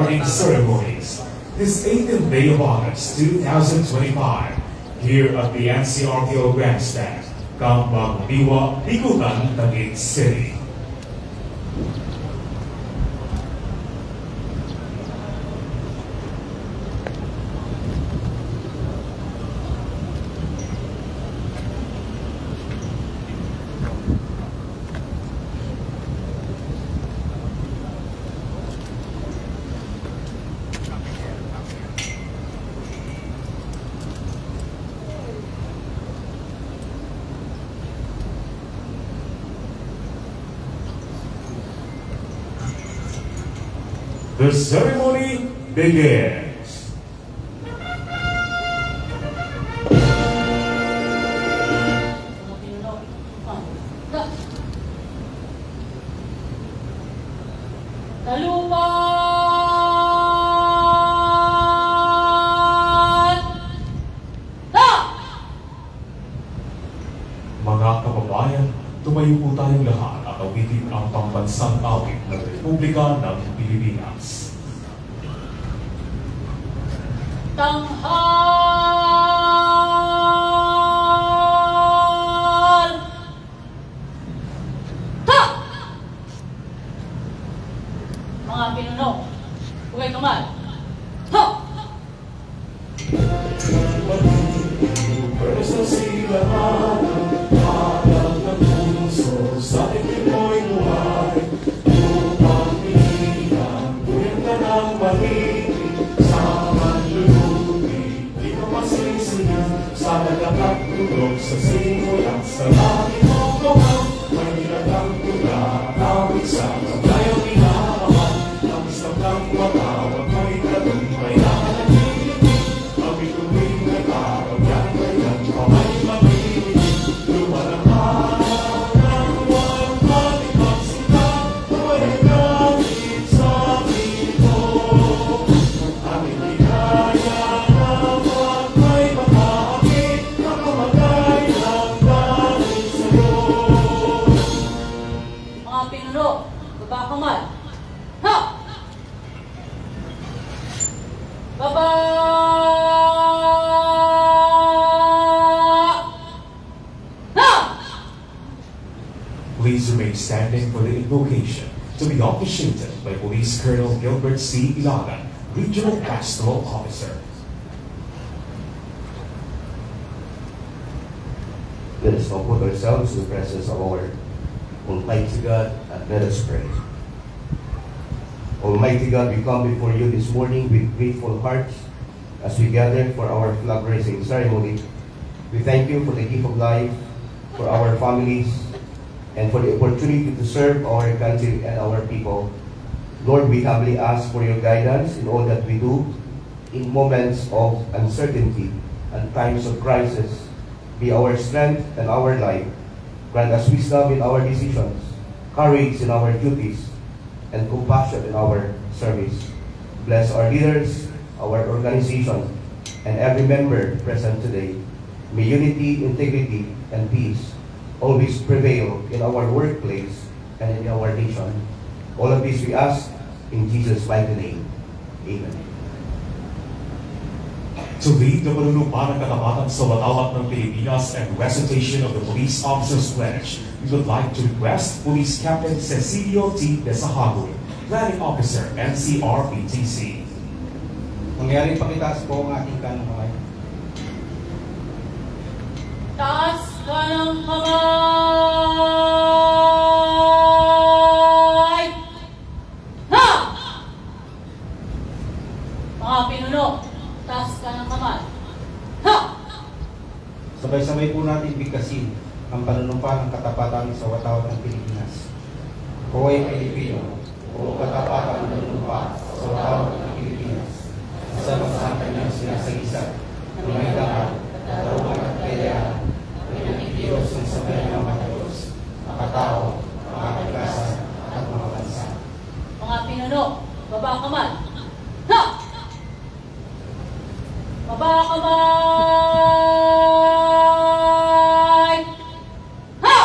awarding ceremonies this 18th day of August 2025 here at the NCRPO Grandstand, Kampang Diwa, Bikutan, Taguig City. The ceremony begins. Mga kababayan, tumayo po tayong lahat at awitin ang pambansang awit ng Republika ng Pilipinas. Tanghal! Ta! Mga pinuno, huwag kamal. Ha! Pero sa silahan, harap ng puso, sa ating mo'y buhay, upang pilihan, buyan ka ng mahigit, sa manlulubi, di ka masisiyan, sa nagkakap tulog, sa simulan, sa langit mong gawang, may nilagang tula, tawid sa kayang inahaman, ang isang ng matawag, may tagumpay na nangyayigit, ang ituwing na tawag, yan kayan, kamay mabibig, lumalanghan ng walang malikang sila, buhay natin sa pito. Aming ligaya naman may makakit, nakamagay ng dahil sa'yo. Mga pinuno, baba kamal. Ha! Baba! Ha! Please remain standing for the invocation to be officiated by Police Colonel Gilbert C. Ilagan, Regional Pastoral Officer. Let us now put ourselves in the presence of our Almighty God and let us pray. Almighty God, we come before you this morning with grateful hearts as we gather for our flag raising ceremony. We thank you for the gift of life, for our families, and for the opportunity to serve our country and our people. Lord, we humbly ask for your guidance in all that we do, in moments of uncertainty and times of crisis. Be our strength and our life. Grant us wisdom in our decisions, courage in our duties, and compassion in our service. Bless our leaders, our organization, and every member present today. May unity, integrity, and peace always prevail in our workplace and in our nation. All of this we ask in Jesus' mighty name. Amen. To lead the Manunumpa ng Katapatan sa Watawat ng Pilipinas and recitation of the Police Officer's Pledge, we would like to request Police Captain Cecilio T. Desahagun, Planning Officer, NCRPTC. Mangyaring pakitaas po ang ating kanang kamay. Taas ka ng kamay! Ha! Mga pinuno, taas ka ng kamay. Ha! Sabay-sabay po natin bigkasin ang panunumpa ng katapatan sa watawat ng Pilipinas. Ako ay Pilipino, o katapatan ng panunumpa sa watawat ng Pilipinas. Kasama sa kanyang sinasagisag ng may dangal, katarungan at kayaan, ay nagigiyos ng sabayan ng mga Diyos, mga tao, mga kagasan, at mga bansa. Mga pinuno, baba kamay. Ha! Baba kamay! Ha!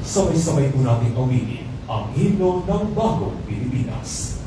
Sabay-sabay po natin awitin ang himno ng Bagong Pilipinas.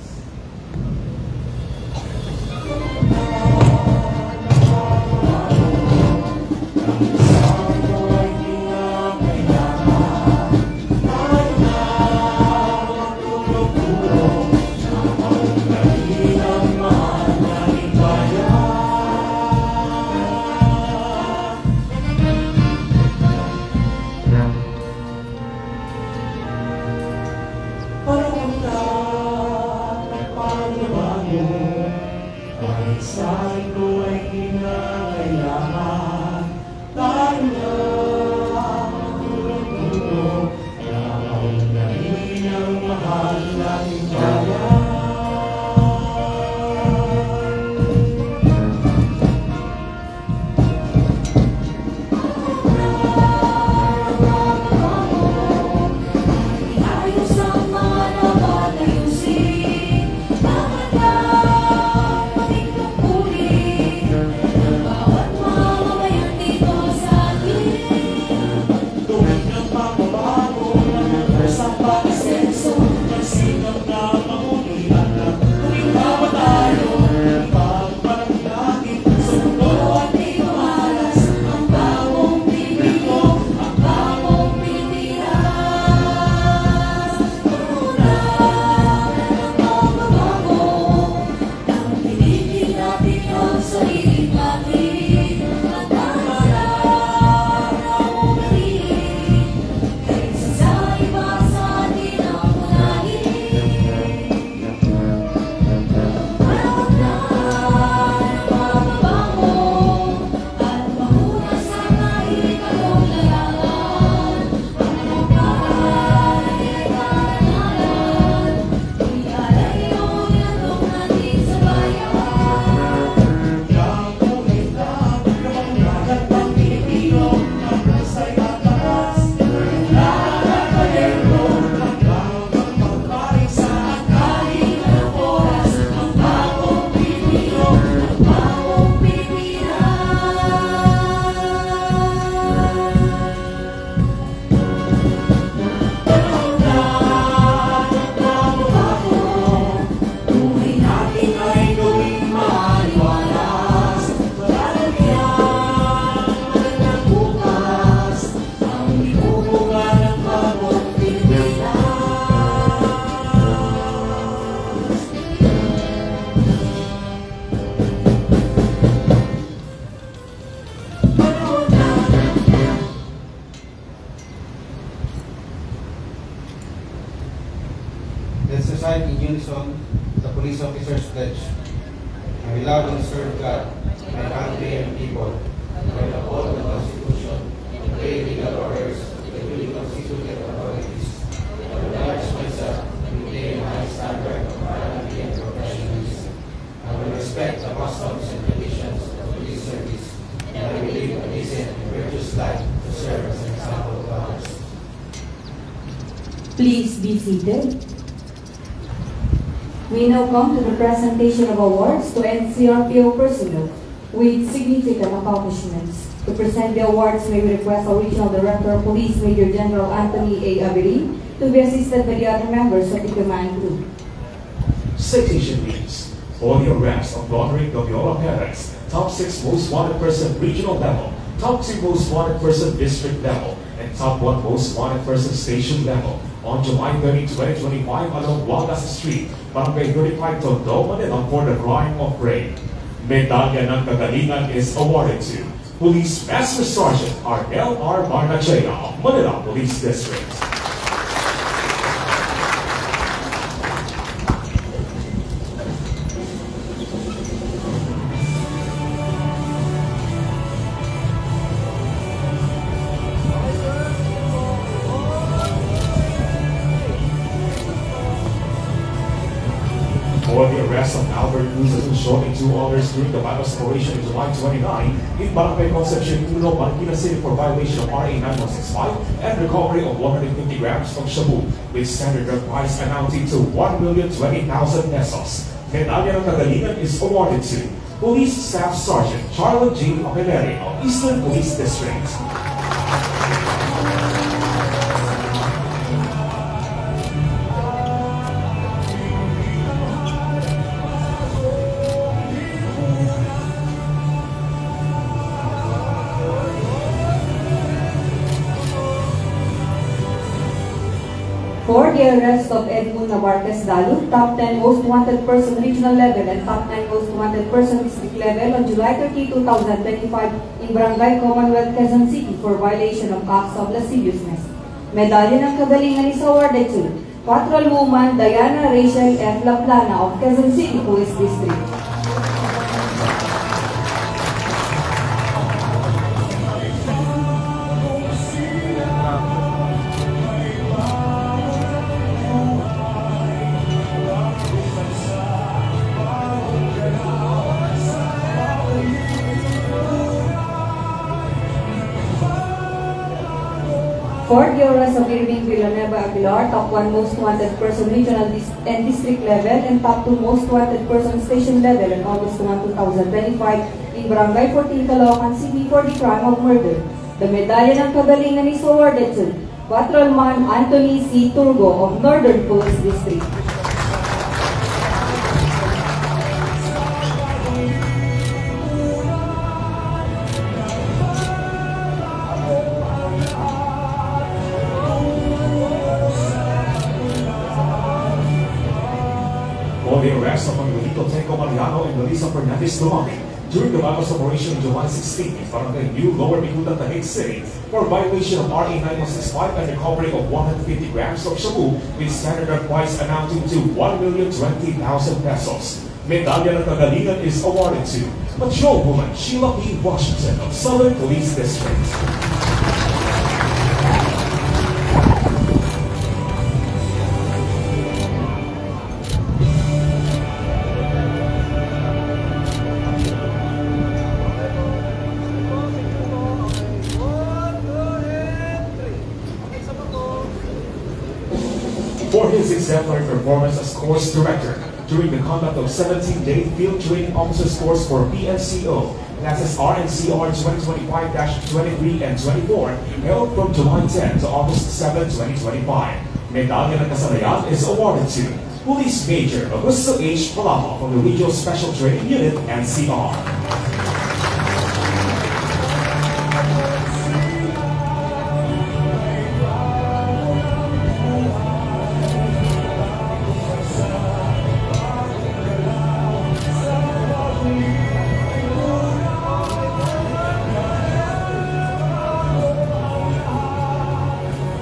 Let's recite in unison the police officer's pledge. I will love and serve God, my country and people. I will uphold the Constitution, obey legal orders, the duly constituted authorities. I will pledge myself to maintain a high standard of morality and professionalism. I will respect the customs and traditions of police service, and I will live a decent and virtuous life to serve as an example to others. Please be seated. We now come to the presentation of awards to NCRPO personnel with significant accomplishments. To present the awards, may we request our Regional Director of Police, Major General Anthony A. Avery, to be assisted by the other members of the command group. Citation means for the arrest of Roderick Daviola Perez, top 6 most wanted person regional level, top 2 most wanted person district level, and top 1 most wanted person station level on July 30, 2025 along Wagas Street, Barangay 35, Tondo, Manila for the crime of rape. Medalya ng Kagalingan is awarded to Police Master Sergeant R.L. R. Barnachea of Manila Police District. For the arrest of Albert Cruz and Shaw and 2 others during the bypass operation in July 29 in Barangay Concepcion, Marikina City for violation of RA 9165 and recovery of 150 grams of shabu with standard drug price amounting to 1,020,000 pesos. Medalya ng Kagalingan is awarded to Police Staff Sergeant Charlotte G. Apeleri of Eastern Police District. For the arrest of Edmund Navarquez Dalu, top 10 most wanted person regional level and top 9 most wanted person district level on July 30, 2025 in Barangay Commonwealth, Quezon City for violation of acts of lasciviousness. Medalya ng Kagalingan is awarded to Patrolwoman Diana Rachel F. Laplana of Quezon City Police District. For the arrest of Irving Villanueva Aguilar, top 1 most wanted person regional and district level and top 2 most wanted person station level on August 1, 2025 in Barangay 14, Caloocan City for the crime of murder. The Medalya ng Kagalingan is awarded to Patrolman Anthony C. Turgo of Northern Police District. For the arrest of Manuelito Tenco Mariano and Melissa Fernandez Dumami during the bypass operation July 16 in Barangay New Lower Bicutan, Taguig City for violation of RA 9165 and recovery of 150 grams of shabu with standard price amounting to 1,020,000 pesos. Medalya ng Kagalingan is awarded to Patrolwoman Sheila P. Washington of Southern Police District. For his exemplary performance as course director during the conduct of 17-day field training officers course for PNCO, classes RNCR 2025-23 and 24, held from July 10 to August 7, 2025. Medalya ng Kasanayan is awarded to Police Major Augusto H. Palapa from the Regional Special Training Unit, NCR.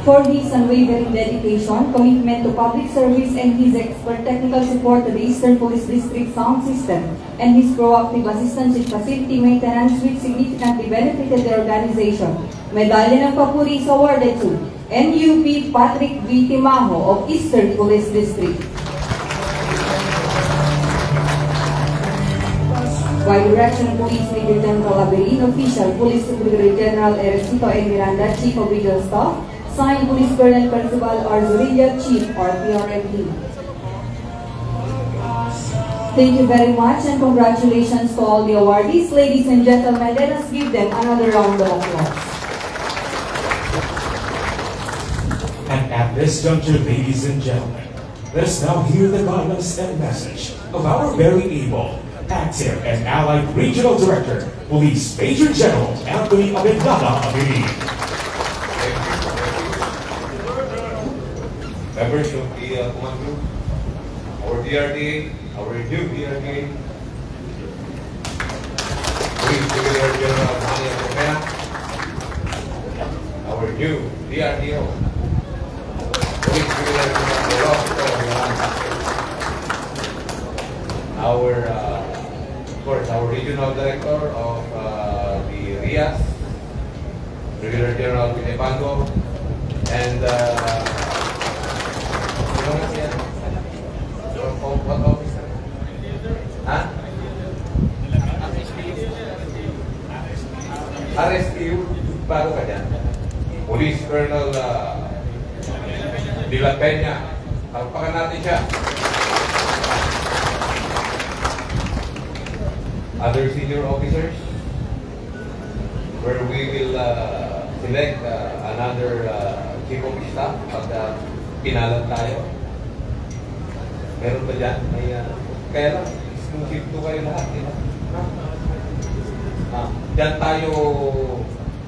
For his unwavering dedication, commitment to public service, and his expert technical support to the Eastern Police District sound system, and his proactive assistance with facility maintenance which significantly benefited the organization, Medalya ng Papuri is awarded to NUP Patrick V. Timaho of Eastern Police District. By direction of Police Major General Avelin, Official Police Brigadier General Erecito A. Miranda, Chief of Regional Staff, signed Police Colonel Percival R. Zorilla, Chief RPRMP. Thank you very much and congratulations to all the awardees. Ladies and gentlemen, let us give them another round of applause. And at this juncture, ladies and gentlemen, let us now hear the guidance and message of our very able, active, and allied Regional Director, Police Major General Anthony Abendada Avelin. Members of the command group, our DRDA, our new DRDA, Police Brigadier General Manny Acopena, our new DRDO, Police Brigadier General our, of course, our Regional Director of the RIAS, Brigadier General Pinepango, and what officer? Huh? RSQ, bago ka dyan. Police Colonel De La Peña. Palpakan natin siya. Other senior officers, where we will select another chief of staff pag pinalat tayo. Meron ba dyan? May, kaya lang, exclusive to kayo lahat. Dyan tayo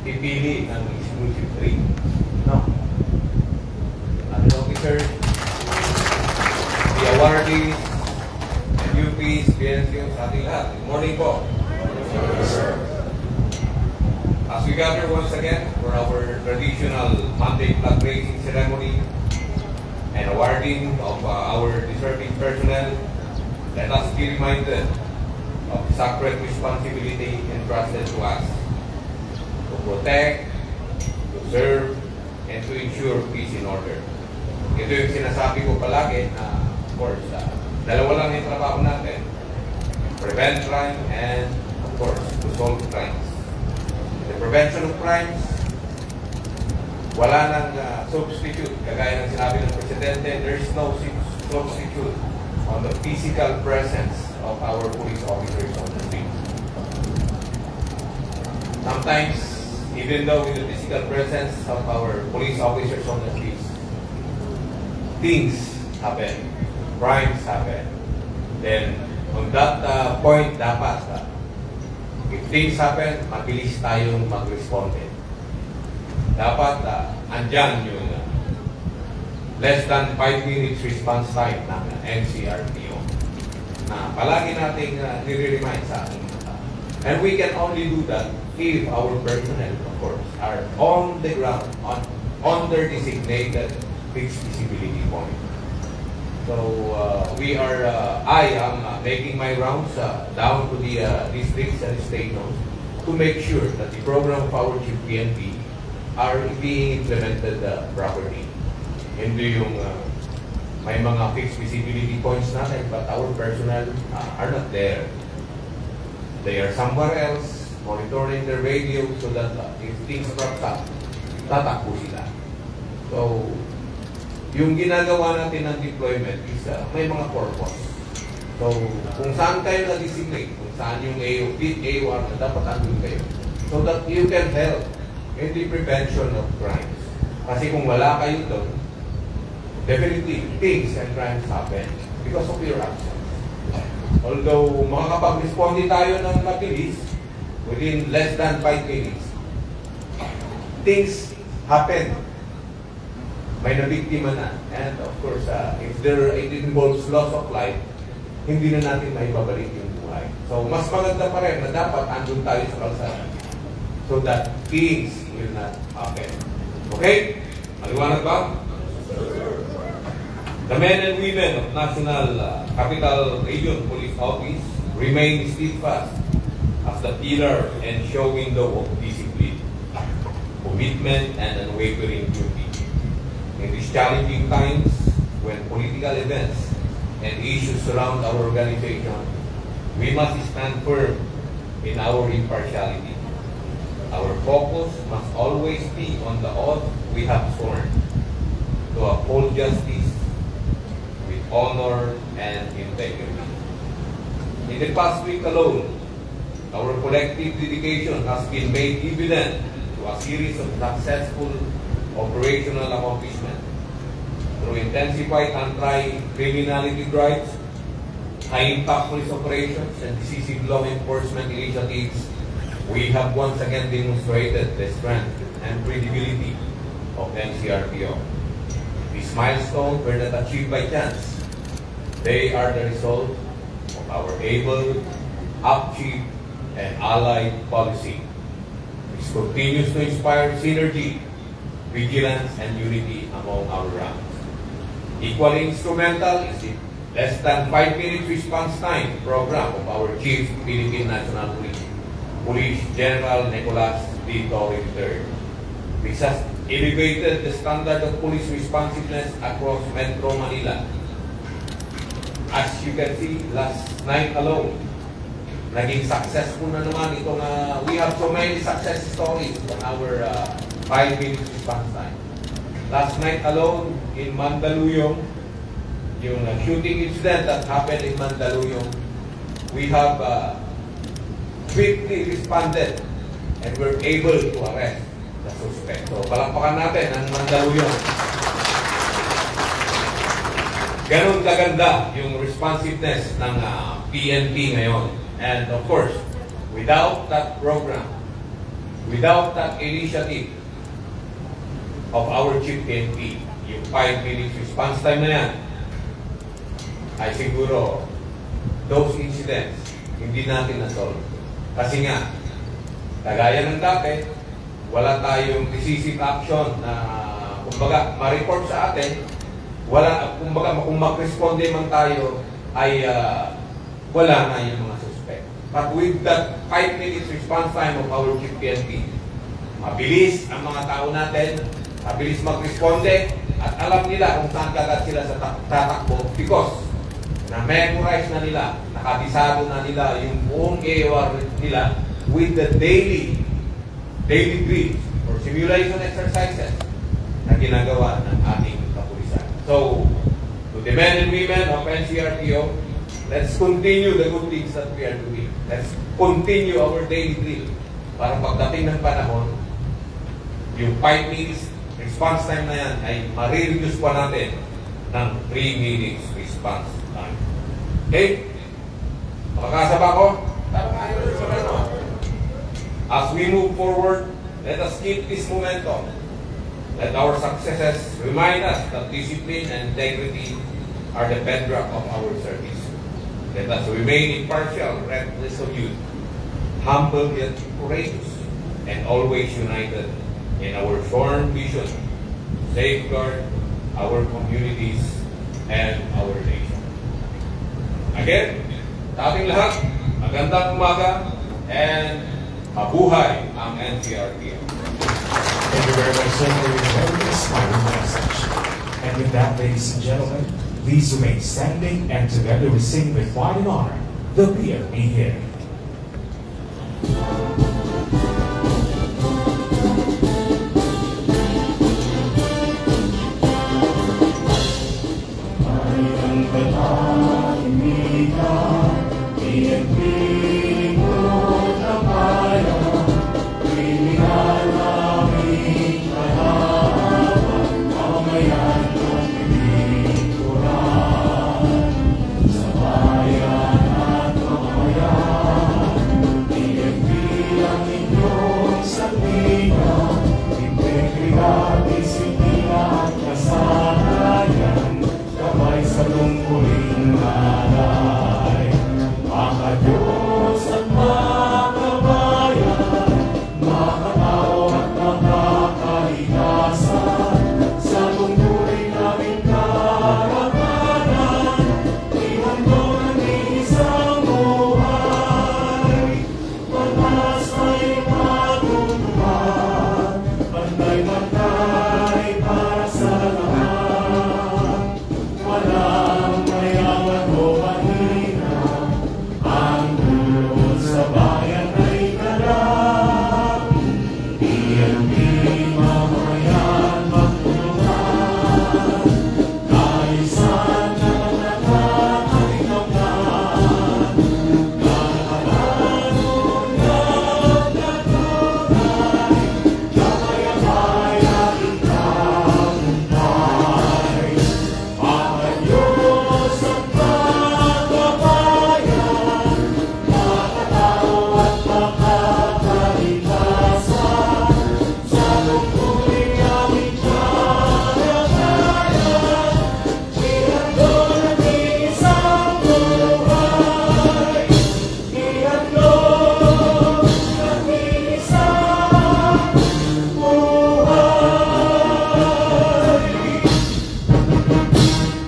pipili ng exclusive 3. No? Other officers, the awardees, UPs, PNCOs, sa ating lahat. Good morning po. As we gather once again for our traditional Monday flag raising ceremony and awarding of our deserving personnel, let us be reminded of the sacred responsibility entrusted to us to protect, to serve, and to ensure peace and order. Ito yung sinasabi ko palagi na, of course, dalawa lang yung trabaho natin. Prevent crime and, of course, to solve crimes. The prevention of crimes, wala nang substitute. Kagaya ng sinabi ng Presidente, there is no substitute on the physical presence of our police officers on the street. Sometimes, even though with the physical presence of our police officers on the streets, things happen, crimes happen. Then, on that point, dapat, if things happen, mabilis tayong mag-responde. Dapat, andyan yung less than 5 minutes response time ng NCRPO na palagi nating nire-remind sa ating mga. And we can only do that if our personnel, of course, are on the ground, on their designated fixed visibility point. So, I am making my rounds down to the districts and stations to make sure that the program of our Chief PNP are being implemented properly. Hindi yung may mga fixed visibility points natin, but our personnel are not there. They are somewhere else, monitoring their radio so that if things crops up, tatakbo sila. So, yung ginagawa natin ng deployment is may mga purpose. So, kung saan kayo na-designate, kung saan yung AOR na dapat andun kayo, so that you can help in the prevention of crimes. Kasi kung wala kayo doon, definitely things and crimes happen because of your actions. Although makakapag-responde tayo ng mabilis within less than 5 minutes, things happen. May nabiktima na. And of course, if it involves loss of life, hindi na natin maibabalik yung buhay. So, mas maganda pa rin na dapat andun tayo sa kalsada so that things will not happen. Okay? Maliwanag ba? The men and women of National Capital Region Police Office remain steadfast as the pillar and showing the of discipline, commitment, and unwavering duty. In these challenging times, when political events and issues surround our organization, we must stand firm in our impartiality. Our focus must always be on the oath we have sworn to uphold justice with honor and integrity. In the past week alone, our collective dedication has been made evident to a series of successful operational accomplishments. Through intensified anti-criminality drives, high-impact police operations, and decisive law enforcement initiatives, we have once again demonstrated the strength and credibility of NCRPO. These milestones were not achieved by chance. They are the result of our able, upkeep, and allied policy, which continues to inspire synergy, vigilance, and unity among our ranks. Equally instrumental is the less than 5 minutes response time program of our Chief Philippine National Police General Nicolas D. Torre III. This has elevated the standard of police responsiveness across Metro Manila. As you can see, last night alone, naging successful na naman itong, we have so many success stories on our 5 minutes response time. Last night alone, in Mandaluyong, yung shooting incident that happened in Mandaluyong, we have quickly responded and were able to arrest the suspect. So, palakpakan natin ang Mandaluyong. Ganun kaganda yung responsiveness ng PNP ngayon. And of course, without that program, without that initiative of our Chief PNP, yung 5 minutes response time na yan, ay siguro those incidents hindi natin na-solve. Kasi nga, kagaya ng dati, wala tayong decisive action na kumbaga ma-report sa atin, wala, kumbaga kung mag-responde man tayo ay wala na yung mga suspect. But with that 5 minutes response time of our Chief PNP, mabilis ang mga tao natin, mabilis mag-responde, at alam nila kung saan kagad sila sa tatakbo because na-memorize na nila, nakabisado na nila yung buong AOR nila with the daily drills or simulation exercises na ginagawa ng ating kapulisan. So, to the men and women of NCRPO, let's continue the good things that we are doing. Let's continue our daily drill para pagdating ng panahon, yung 5 minutes response time na yan ay marireduce pa natin ng 3 minutes response time. Okay? Makakasaba ko? As we move forward, let us keep this momentum. Let our successes remind us that discipline and integrity are the bedrock of our service. Let us remain impartial, resolute, humble yet courageous, and always united in our sworn vision to safeguard our communities and our nation. Again, sa ating lahat, magandang umaga and mabuhay ang NCRPO. Thank you very much, sir, for your very inspiring message. And with that, ladies and gentlemen, please remain standing and together we sing with pride and honor the PNP hymn.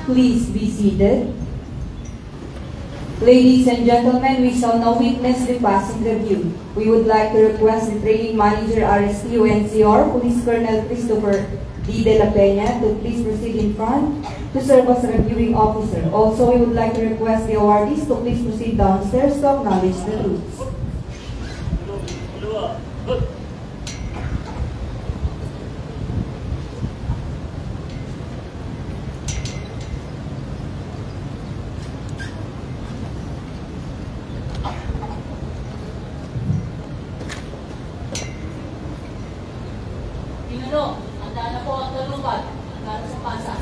Please be seated. Ladies and gentlemen, we shall now witness the passing review. We would like to request the training manager RSTU NCR, Police Colonel Christopher D. De La Peña, to please proceed in front to serve as reviewing officer. Also, we would like to request the awardees to please proceed downstairs to acknowledge the troops. Pinuno, handa na po ang tulungan para sa pasa.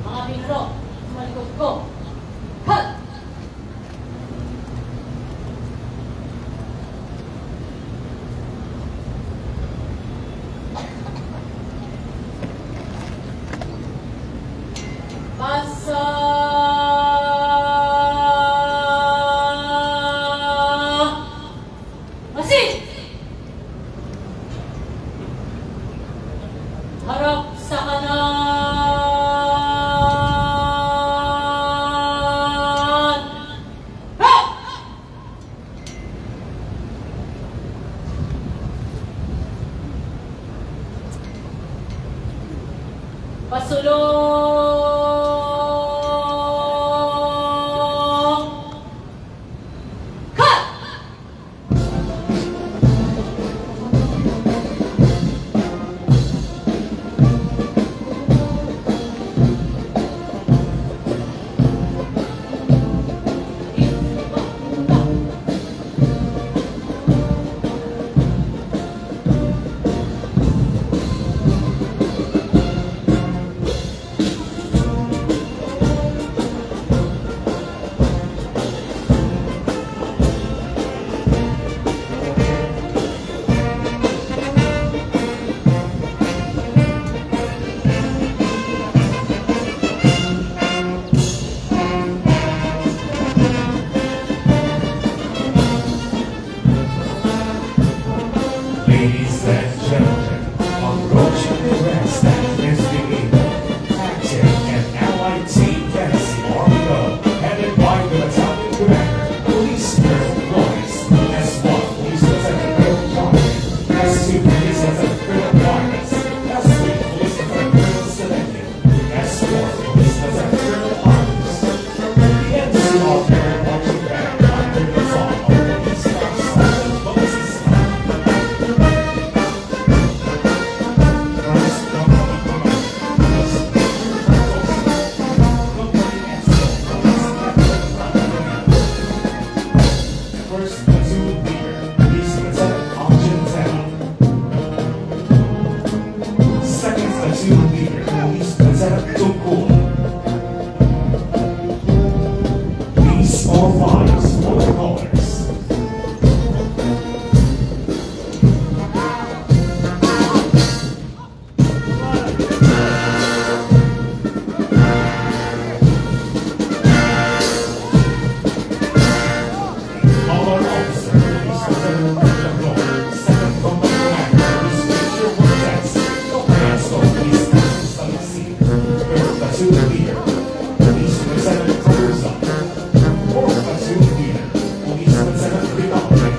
Mga pinuno, sumalikod ko. Halt! Nasa masin. Harap sa kanan. Ha! Pasulong. Cut! Ladies and gentlemen, approaching the grandstand is the active and allied team Tennessee Army Club, headed by the battalion commander, Police Colonel Flores, S1 Police Lieutenant Colonel Johnson, S2 Police Lieutenant Colonel Vargas, S3 Police Lieutenant Colonel Selected, S4 Police Lieutenant Colonel Arms. The NCR Colonel marching band under the song of Police Council, Police First platoon leader, Police Lieutenant Argentina. Second platoon leader, Police Lieutenant Tukul. These are flags for the colors. Color officer, Police Lieutenant Colonel Lord, second company commander, Police Major Cortez, Comprehensive Police Council Study. Third platoon leader, Police Lieutenant Cruz. Fourth platoon leader, Police Lieutenant Rinaldi.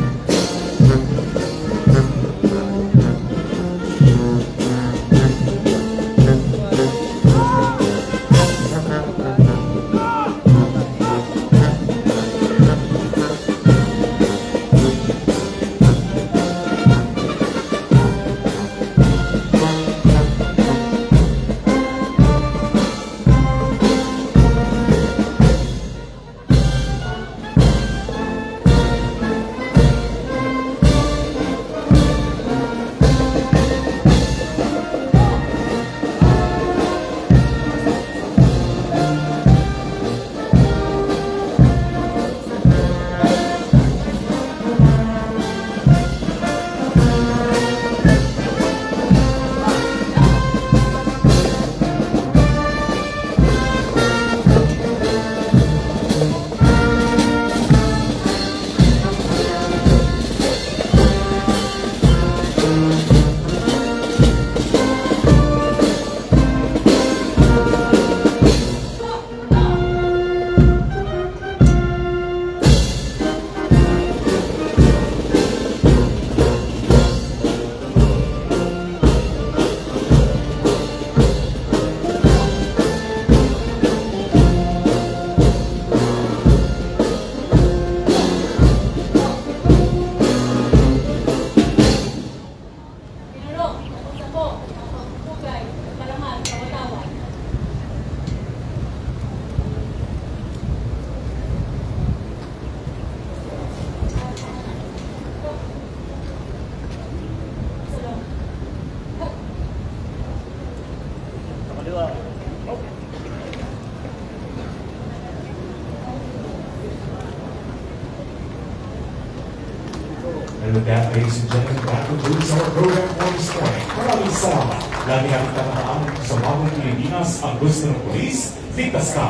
And with that, ladies and gentlemen, that concludes our program for this morning. Maraming salamat. Lagi natin tatamaan sa bawat Pilipinas ang gusto ng pulis, ligtas ka.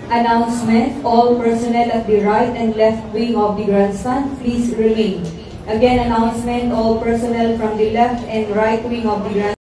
Announcement, all personnel at the right and left wing of the grandstand, please remain. Again, announcement, all personnel from the left and right wing of the grandstand.